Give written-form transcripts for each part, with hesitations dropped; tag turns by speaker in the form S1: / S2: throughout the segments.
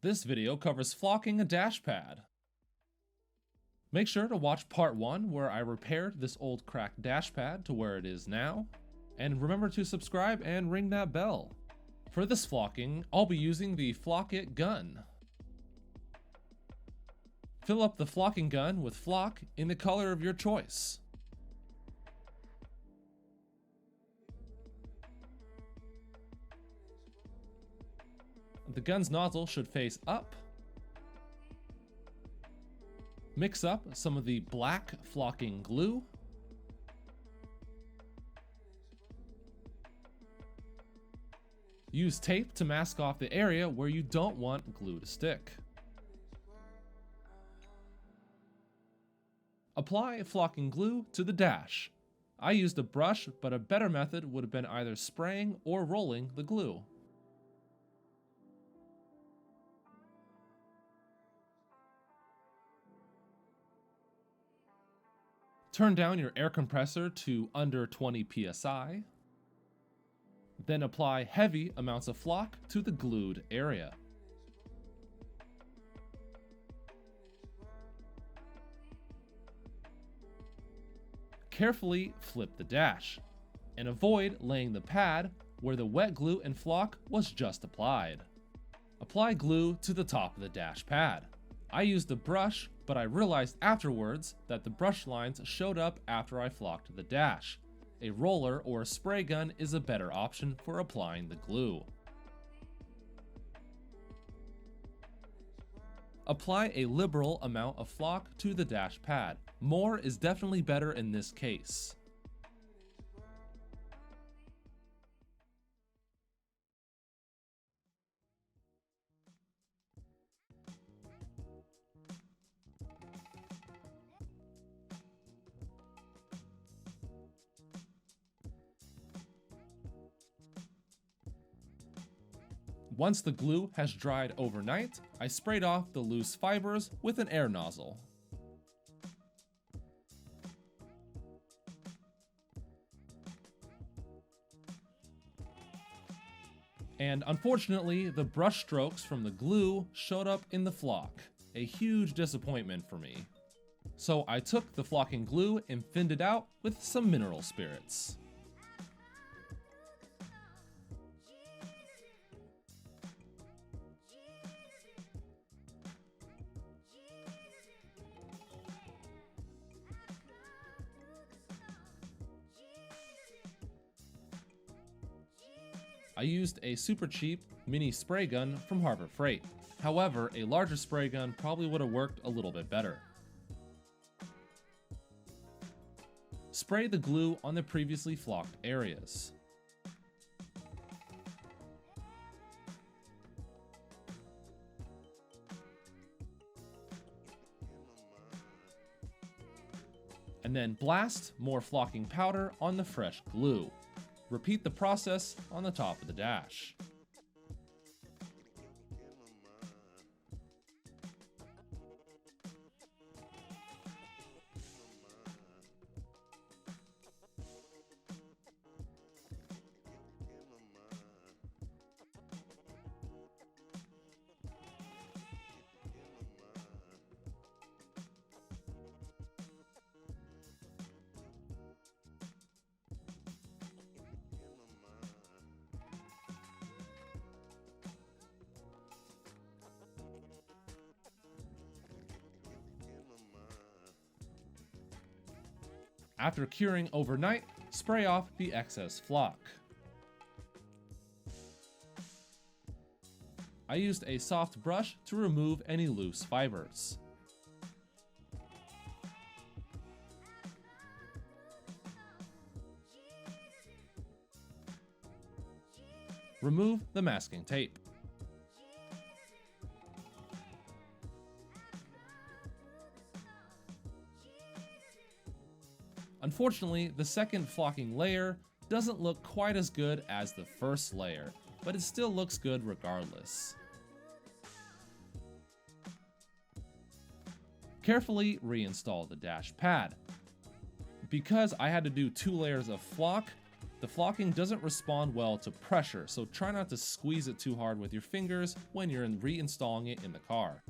S1: This video covers flocking a dash pad. Make sure to watch part 1 where I repaired this old cracked dash pad to where it is now, and remember to subscribe and ring that bell. For this flocking, I'll be using the Flock It gun. Fill up the flocking gun with flock in the color of your choice. The gun's nozzle should face up. Mix up some of the black flocking glue. Use tape to mask off the area where you don't want glue to stick. Apply flocking glue to the dash. I used a brush, but a better method would have been either spraying or rolling the glue. Turn down your air compressor to under 20 psi. Then apply heavy amounts of flock to the glued area. Carefully flip the dash and avoid laying the pad where the wet glue and flock was just applied. Apply glue to the top of the dash pad. I used a brush, but I realized afterwards that the brush lines showed up after I flocked the dash. A roller or a spray gun is a better option for applying the glue. Apply a liberal amount of flock to the dash pad. More is definitely better in this case. Once the glue has dried overnight, I sprayed off the loose fibers with an air nozzle. And unfortunately, the brush strokes from the glue showed up in the flock, a huge disappointment for me. So I took the flocking glue and thinned it out with some mineral spirits. I used a super cheap mini spray gun from Harbor Freight. However, a larger spray gun probably would have worked a little bit better. Spray the glue on the previously flocked areas. And then blast more flocking powder on the fresh glue. Repeat the process on the top of the dash. After curing overnight, spray off the excess flock. I used a soft brush to remove any loose fibers. Remove the masking tape. Unfortunately, the second flocking layer doesn't look quite as good as the first layer, but it still looks good regardless. Carefully reinstall the dash pad. Because I had to do 2 layers of flock, The flocking doesn't respond well to pressure, so try not to squeeze it too hard with your fingers when you're reinstalling it in the car.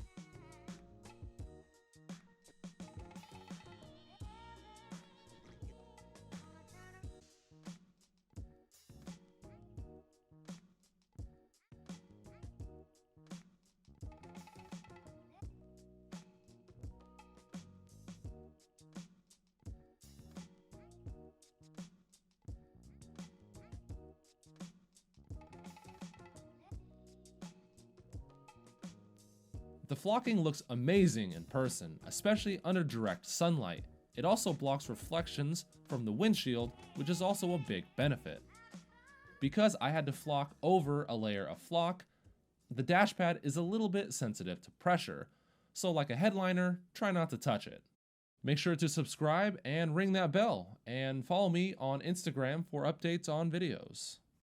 S1: The flocking looks amazing in person, especially under direct sunlight. It also blocks reflections from the windshield, which is also a big benefit. Because I had to flock over a layer of flock, the dash pad is a little bit sensitive to pressure, so like a headliner, try not to touch it. Make sure to subscribe and ring that bell, and follow me on Instagram for updates on videos.